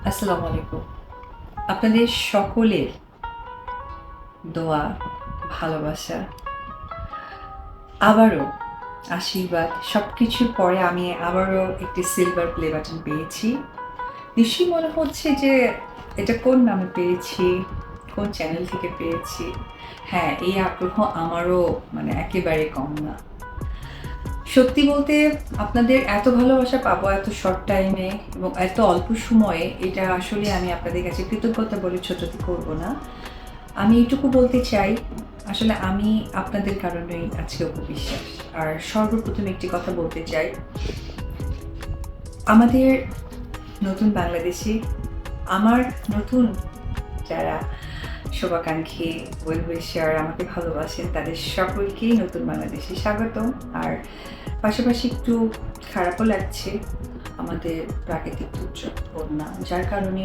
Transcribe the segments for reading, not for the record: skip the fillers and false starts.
আসসালামু আলাইকুম। আপনাদের সকলের দোয়া, ভালোবাসা, আবারও আশীর্বাদ সবকিছুর পরে আমি আবারও একটি সিলভার প্লে বাটন পেয়েছি। নিশ্চয়ই মনে হচ্ছে যে এটা কোন নামে পেয়েছি, কোন চ্যানেল থেকে পেয়েছি। হ্যাঁ, এই আগ্রহ আমারও একেবারে কম না। সত্যি বলতে আপনাদের এত ভালোবাসা পাবো এত শর্ট টাইমে এবং এত অল্প সময়ে, এটা আসলে আমি আপনাদের কাছে কৃতজ্ঞতা বলে ছোটটি করব না। আমি এইটুকু বলতে চাই, আসলে আমি আপনাদের কারণেই আজকে অপবিশ্বাস। আর সর্বপ্রথম একটি কথা বলতে চাই, আমাদের নতুন বাংলাদেশে আমার নতুন যারা শুভাকাঙ্ক্ষী, ওয়েল উইশার, আমাকে ভালোবাসেন, তাদের সকলকেই নতুন বাংলাদেশে স্বাগতম। আর পাশাপাশি একটু খারাপও লাগছে, আমাদের প্রাকৃতিক দুর্যোগ বন্যা, যার কারণে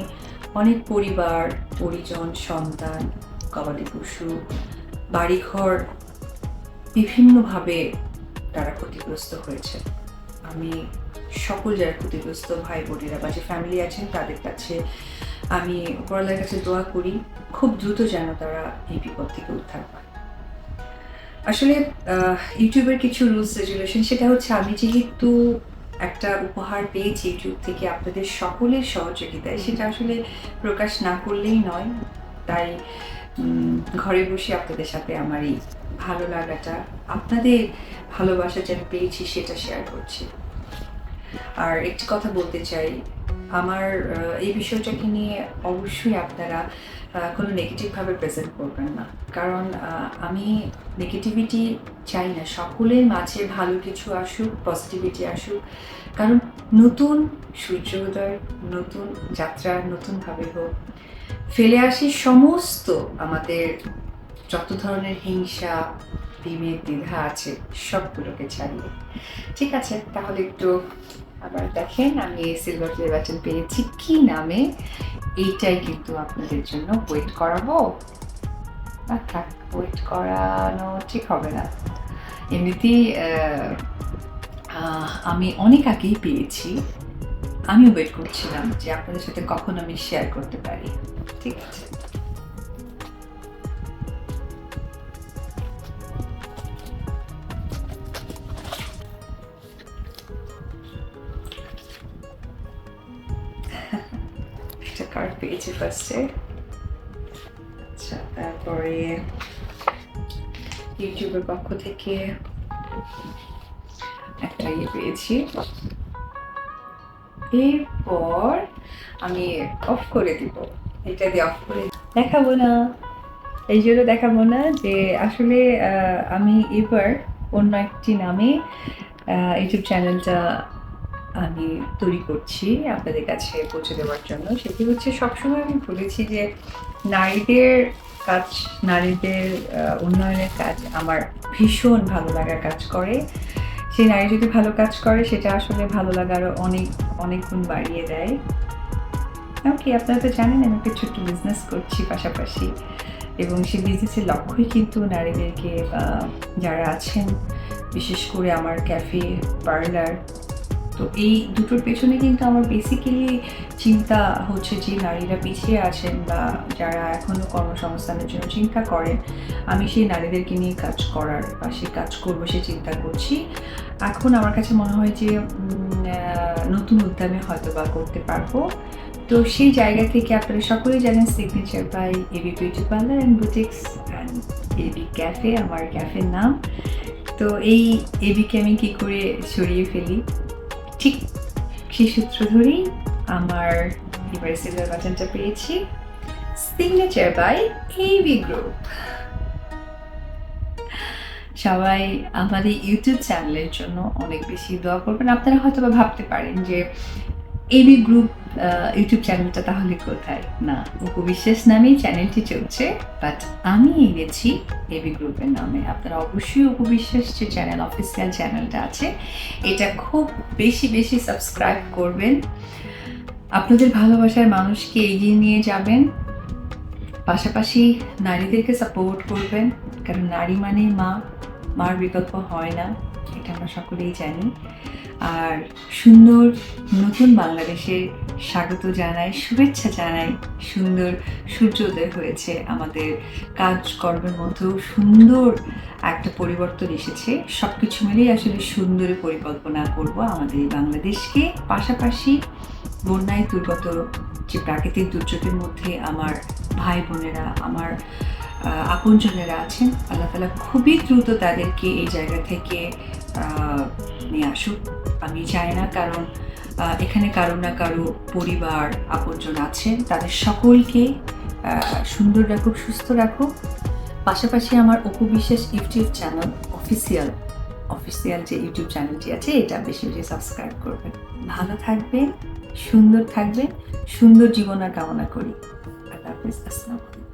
অনেক পরিবার, পরিজন, সন্তান, গবাদি পশু, বাড়িঘর বিভিন্নভাবে তারা ক্ষতিগ্রস্ত হয়েছে। আমি সকল যারা ক্ষতিগ্রস্ত ভাই বোনেরা বা যে ফ্যামিলি আছেন তাদের কাছে আমি উপরওয়ালার কাছে দোয়া করি, খুব দ্রুত যেন তারা এই বিপদ থেকে উদ্ধার পায়। আসলে ইউটিউবের কিছু রুলস রেগুলেশন, সেটা হচ্ছে আমি যেহেতু একটা উপহার পেয়েছি ইউটিউব থেকে আপনাদের সকলের সহযোগিতায়, সেটা আসলে প্রকাশ না করলেই নয়। তাই ঘরে বসে আপনাদের সাথে আমার এই ভালো লাগাটা, আপনাদের ভালোবাসা যে আমি পেয়েছি সেটা শেয়ার করছি। আর একটি কথা বলতে চাই, আমার এই বিষয়টাকে নিয়ে অবশ্যই আপনারা কোনো নেগেটিভভাবে প্রেজেন্ট করবেন না, কারণ আমি নেগেটিভিটি চাই না। সকলের মাঝে ভালো কিছু আসুক, পজিটিভিটি আসুক, কারণ নতুন সূর্যোদয়, নতুন যাত্রা নতুনভাবে হোক। ফেলে আসি সমস্ত আমাদের যত ধরনের হিংসা, বিভেদ, দ্বিধা আছে সবগুলোকে ছাড়িয়ে। ঠিক আছে, তাহলে একটু আবার দেখেন আমি সিলভার প্লে বাটন পেয়েছি কি নামে। এইটাই কিন্তু আপনাদের জন্য ওয়েট করাবো না, থাক, ওয়েট করানো ঠিক হবে না। এমনিতেই আমি অনেক আগেই পেয়েছি, আমি ওয়েট করছিলাম যে আপনাদের সাথে কখন আমি শেয়ার করতে পারি। ঠিক আছে, একটা কার্ড পেয়েছি ফার্স্টে। আচ্ছা, তারপরে ইউটিউবের পক্ষ থেকে একটা পেয়েছি। এরপর আমি অফ করে দিব, এটা দিয়ে অফ করে দেখাবো না, এই জন্য দেখাবো না যে আসলে আমি এবার অন্য একটি নামে ইউটিউব চ্যানেলটা আমি তৈরি করছি আপনাদের কাছে পৌঁছে দেওয়ার জন্য। সেটি হচ্ছে, সবসময় আমি বলেছি যে নারীদের কাজ, নারীদের উন্নয়নের কাজ আমার ভীষণ ভালো লাগা কাজ করে। সেই নারী যদি ভালো কাজ করে, সেটা আসলে ভালো লাগা আরও অনেক অনেক গুণ বাড়িয়ে দেয়। ওকে, আপনারা তো জানেন আমি একটা ছোট্ট বিজনেস করছি পাশাপাশি, এবং সেই বিজনেসের লক্ষ্যই কিন্তু নারীদেরকে, যারা আছেন বিশেষ করে আমার ক্যাফে, পার্লার, তো এই দুটোর পেছনে কিন্তু আমার বেসিক্যালি চিন্তা হচ্ছে যে নারীরা পিছিয়ে আছেন বা যারা এখনও কর্মসংস্থানের জন্য চিন্তা করেন, আমি সেই নারীদেরকে নিয়ে কাজ করার বা সেই কাজ করবো সে চিন্তা করছি। এখন আমার কাছে মনে হয় যে নতুন উদ্যমে হয়তো বা করতে পারবো। তো সেই জায়গা থেকে আপনারা সকলেই জানেন signature by AB beauty parlour and boutiques and AB cafe আমার ক্যাফের নাম। তো এই এবিকে আমি কী করে সরিয়ে ফেলি, ঠিক সেই সূত্র ধরেই আমার এবারে সিলভার বাটনটা পেয়েছি, সিগনেচার বাই এবি গ্রুপ। সবাই আমাদের ইউটিউব চ্যানেলের জন্য অনেক বেশি দোয়া করবেন। আপনারা হয়তো বা ভাবতে পারেন যে এবি গ্রুপ ইউটিউব চ্যানেলটা তাহলে কোথায়? না, উপবিশ্বাস নামেই চ্যানেলটি চলছে, বাট আমি এনেছি এবি গ্রুপের নামে। আপনারা অবশ্যই উপবিশ্বাস যে চ্যানেল, অফিসিয়াল চ্যানেলটা আছে, এটা খুব বেশি বেশি সাবস্ক্রাইব করবেন, আপনাদের ভালোবাসার মানুষকে এগিয়ে নিয়ে যাবেন, পাশাপাশি নারীদেরকে সাপোর্ট করবেন, কারণ নারী মানে মা, মার বিকল্প হয় না, এটা আমরা সকলেই জানি। আর সুন্দর নতুন বাংলাদেশের স্বাগত জানাই, শুভেচ্ছা জানাই। সুন্দর সূর্যোদয় হয়েছে, আমাদের কাজকর্মের মধ্যেও সুন্দর একটা পরিবর্তন এসেছে। সব কিছু মিলেই আসলে সুন্দর পরিকল্পনা করব আমাদের এই বাংলাদেশকে। পাশাপাশি বন্যায় দুর্গত যে প্রাকৃতিক দুর্যোগের মধ্যে আমার ভাই বোনেরা, আমার আপনজনেরা আছেন, আল্লাহ তাআলা খুবই দ্রুত তাদেরকে এই জায়গা থেকে নিয়ে আসুক। আমি চাই না, কারণ এখানে কারো না কারো পরিবার আপনজন আছেন, তাদের সকলকে সুন্দর রাখুক, সুস্থ রাখুক। পাশাপাশি আমার Apu Biswas YouTube channel official যে ইউটিউব চ্যানেলটি আছে, এটা বেশি বেশি সাবস্ক্রাইব করবেন। ভালো থাকবেন, সুন্দর থাকবেন, সুন্দর জীবন কামনা করি। আল্লাহ হাফিজ, আসসালামু আলাইকুম।